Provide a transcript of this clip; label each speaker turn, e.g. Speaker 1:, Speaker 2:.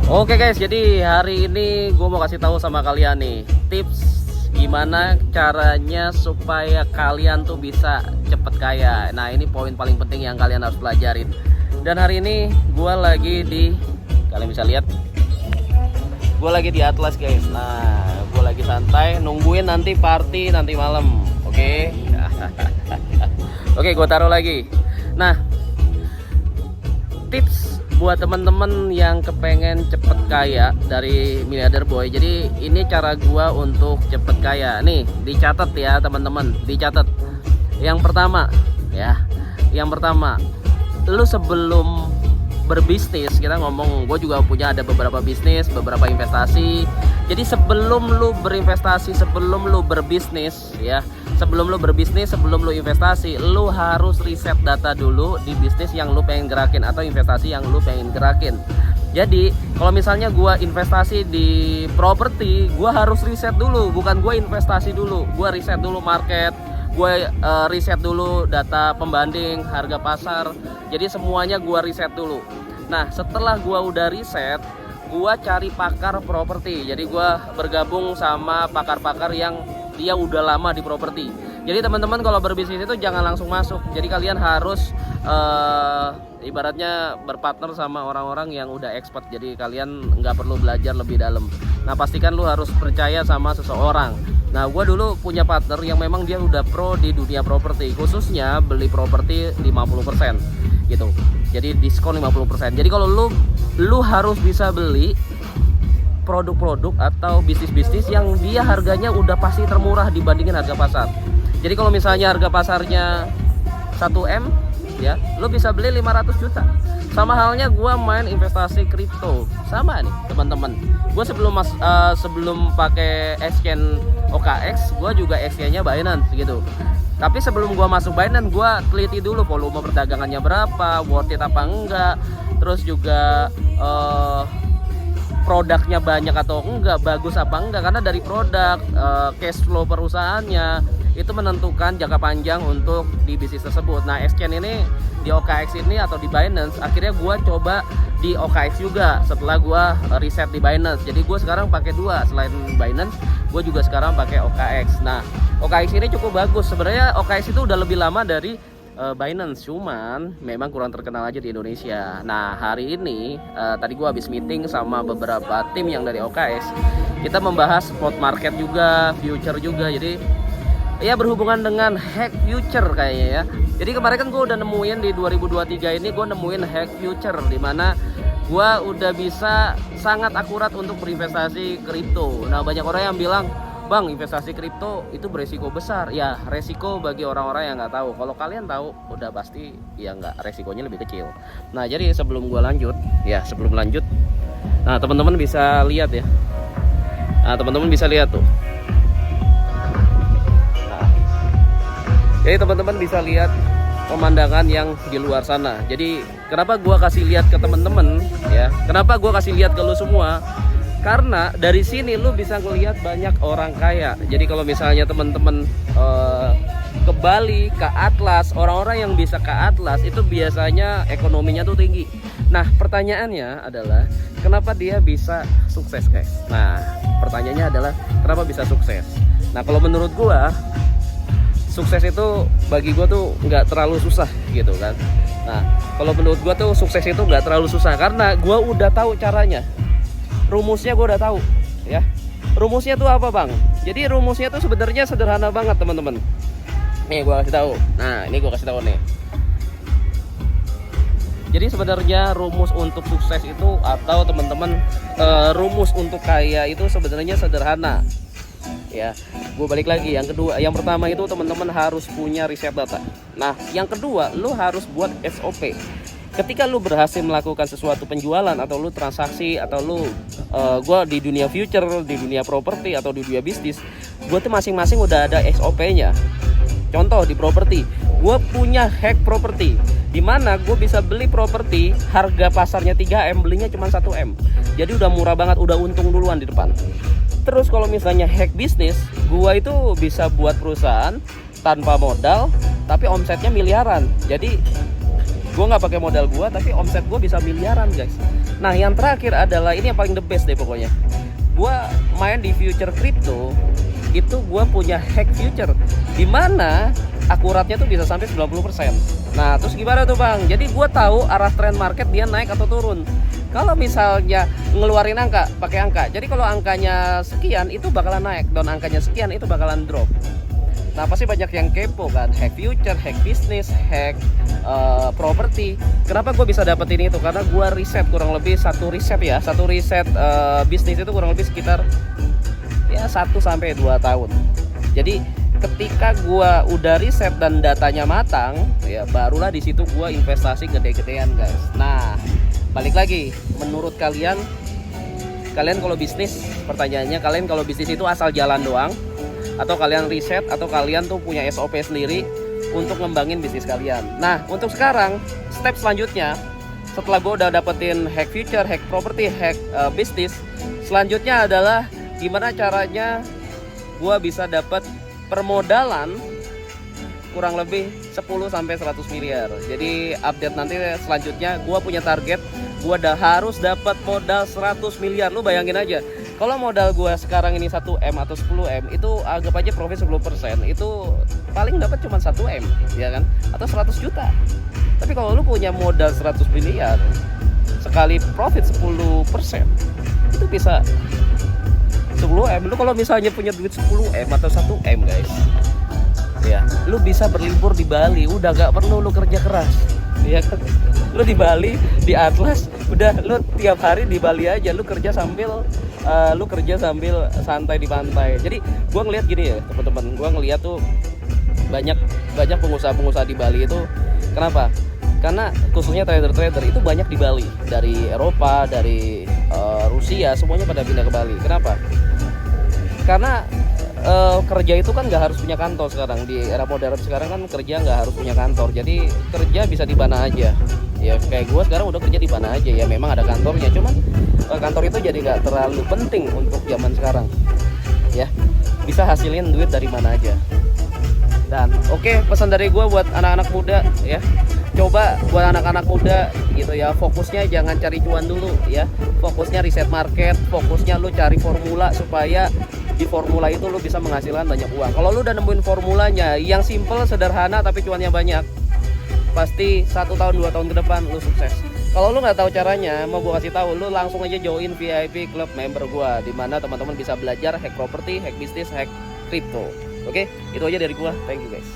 Speaker 1: Oke guys, jadi hari ini gue mau kasih tahu sama kalian nih tips gimana caranya supaya kalian tuh bisa cepet kaya. Nah ini poin paling penting yang kalian harus pelajarin. Dan hari ini gue lagi di, kalian bisa lihat, gue lagi di Atlas guys. Nah gue lagi santai nungguin nanti party nanti malam. Oke. Oke, gue taruh lagi. Nah, tips buat teman-teman yang kepengen cepet kaya dari Miliarder Boy. Jadi ini cara gua untuk cepet kaya. Nih, dicatat ya teman-teman, dicatat. Yang pertama, ya. Yang pertama, lu sebelum berbisnis, kita ngomong, gue juga punya ada beberapa bisnis, beberapa investasi. Jadi sebelum lu berinvestasi, sebelum lu berbisnis, ya, sebelum lu berbisnis, sebelum lu investasi, lu harus riset data dulu di bisnis yang lu pengen gerakin atau investasi yang lu pengen gerakin. Jadi kalau misalnya gua investasi di properti, gua harus riset dulu, bukan gua investasi dulu, gua riset dulu market, gue riset dulu data pembanding, harga pasar. Jadi semuanya gue riset dulu. Nah setelah gue udah riset, gue cari pakar properti. Jadi gue bergabung sama pakar-pakar yang dia udah lama di properti. Jadi teman-teman kalau berbisnis itu jangan langsung masuk. Jadi kalian harus ibaratnya berpartner sama orang-orang yang udah expert. Jadi kalian nggak perlu belajar lebih dalam. Nah pastikan lu harus percaya sama seseorang. Nah gue dulu punya partner yang memang dia udah pro di dunia properti, khususnya beli properti 50% gitu. Jadi diskon 50%. Jadi kalau lu harus bisa beli produk-produk atau bisnis-bisnis yang dia harganya udah pasti termurah dibandingin harga pasar. Jadi kalau misalnya harga pasarnya 1M, ya, lu bisa beli 500 juta. Sama halnya gue main investasi kripto, sama nih teman-teman. Gue sebelum pakai exchange OKX, gue juga exchange-nya Binance gitu. Tapi sebelum gue masuk Binance, gue teliti dulu volume perdagangannya berapa, worth it apa enggak, terus juga produknya banyak atau enggak, bagus apa enggak. Karena dari produk, cash flow perusahaannya itu menentukan jangka panjang untuk di bisnis tersebut. Nah exchange ini di OKX ini atau di Binance, akhirnya gue coba di OKX juga setelah gue riset di Binance. Jadi gue sekarang pakai dua, selain Binance gue juga sekarang pakai OKX. Nah OKX ini cukup bagus. Sebenarnya OKX itu udah lebih lama dari Binance, cuman memang kurang terkenal aja di Indonesia. Nah hari ini tadi gue habis meeting sama beberapa tim yang dari OKX. Kita membahas spot market juga, future juga. Jadi ya berhubungan dengan hack future kayaknya ya. Jadi kemarin kan gue udah nemuin di 2023 ini, gue nemuin hack future, dimana gue udah bisa sangat akurat untuk berinvestasi kripto. Nah banyak orang yang bilang, bang investasi kripto itu beresiko besar. Ya resiko bagi orang-orang yang nggak tahu. Kalau kalian tahu udah pasti ya nggak, resikonya lebih kecil. Nah jadi sebelum gue lanjut, nah teman-teman bisa lihat ya. Nah teman-teman bisa lihat tuh. Jadi teman-teman bisa lihat pemandangan yang di luar sana. Jadi kenapa gua kasih lihat ke teman-teman ya? Kenapa gua kasih lihat ke lu semua? Karena dari sini lu bisa ngelihat banyak orang kaya. Jadi kalau misalnya teman-teman ke Bali, ke Atlas, orang-orang yang bisa ke Atlas itu biasanya ekonominya tuh tinggi. Nah pertanyaannya adalah kenapa dia bisa sukses guys? Nah pertanyaannya adalah kenapa bisa sukses? Nah kalau menurut gua, sukses itu bagi gue tuh nggak terlalu susah gitu kan. Nah kalau menurut gue tuh sukses itu nggak terlalu susah karena gue udah tahu caranya, rumusnya gue udah tahu ya. Rumusnya tuh apa bang? Jadi rumusnya tuh sebenarnya sederhana banget teman-teman. Nih gue kasih tahu. Nah ini gue kasih tahu nih. Jadi sebenarnya rumus untuk sukses itu atau teman-teman rumus untuk kaya itu sebenarnya sederhana. Ya, gue balik lagi. Yang kedua, yang pertama itu teman-teman harus punya riset data. Nah, yang kedua, lu harus buat SOP. Ketika lu berhasil melakukan sesuatu penjualan atau lu transaksi atau lu, gue di dunia future, di dunia properti atau di dunia bisnis, gue tuh masing-masing udah ada SOP-nya. Contoh di properti, gue punya hack properti, dimana gue bisa beli properti harga pasarnya 3M, belinya cuma 1M. Jadi udah murah banget, udah untung duluan di depan. Terus kalau misalnya hack bisnis, gua itu bisa buat perusahaan tanpa modal tapi omsetnya miliaran. Jadi Gue nggak pakai modal gue, tapi omset gue bisa miliaran guys. Nah yang terakhir adalah ini yang paling the best deh pokoknya. Gue main di future crypto, itu gue punya hack future, dimana akuratnya tuh bisa sampai 90%. Nah terus gimana tuh bang? Jadi gue tahu arah trend market dia naik atau turun. Kalau misalnya ngeluarin angka, pakai angka. Jadi kalau angkanya sekian itu bakalan naik, dan angkanya sekian itu bakalan drop. Nah pasti banyak yang kepo kan, hack future, hack bisnis, hack properti. Kenapa gue bisa dapetin itu? Karena gue riset kurang lebih satu riset bisnis itu kurang lebih sekitar ya 1 sampai 2 tahun. Jadi ketika gue udah riset dan datanya matang, ya barulah di situ gue investasi gede-gedean guys. Nah balik lagi, menurut kalian kalau bisnis, pertanyaannya kalian kalau bisnis itu asal jalan doang, atau kalian riset, atau kalian tuh punya SOP sendiri untuk ngembangin bisnis kalian? Nah untuk sekarang step selanjutnya, setelah gue udah dapetin hack future, hack property, hack bisnis, selanjutnya adalah gimana caranya gue bisa dapat permodalan kurang lebih 10 sampai 100 miliar. Jadi update nanti selanjutnya, gue punya target, gue udah harus dapat modal 100 miliar. Lu bayangin aja, kalau modal gue sekarang ini 1M atau 10M, itu anggap aja profit 10%, itu paling dapat cuma 1M, ya kan? Atau 100 juta. Tapi kalau lu punya modal 100 miliar, sekali profit 10%, itu bisa 10M. Lu kalau misalnya punya duit 10M atau 1M guys, ya lu bisa berlibur di Bali, udah gak perlu lu kerja keras, ya kan? Lu di Bali, di Atlas, udah lu tiap hari di Bali aja, lu kerja sambil santai di pantai. Jadi gua ngelihat gini ya teman-teman, gua ngelihat tuh banyak pengusaha-pengusaha di Bali itu. Kenapa? Karena khususnya trader-trader itu banyak di Bali, dari Eropa, dari Rusia, semuanya pada pindah ke Bali. Kenapa? Karena kerja itu kan nggak harus punya kantor sekarang. Di era modern sekarang kan kerja nggak harus punya kantor, jadi kerja bisa di mana aja. Ya kayak gue sekarang udah kerja di mana aja, ya memang ada kantornya, cuman kantor itu jadi nggak terlalu penting untuk zaman sekarang, ya bisa hasilin duit dari mana aja. Dan oke, pesan dari gue buat anak-anak muda ya, coba buat anak-anak muda gitu ya, fokusnya jangan cari cuan dulu ya, fokusnya riset market, fokusnya lu cari formula supaya di formula itu lu bisa menghasilkan banyak uang. Kalau lu udah nemuin formulanya yang simple, sederhana tapi cuannya banyak, pasti 1 tahun 2 tahun ke depan lu sukses. Kalau lu nggak tahu caranya, mau gua kasih tahu, lu langsung aja join VIP Club member gua, di mana teman-teman bisa belajar hack properti, hack bisnis, hack crypto. Oke, itu aja dari gua. Thank you guys.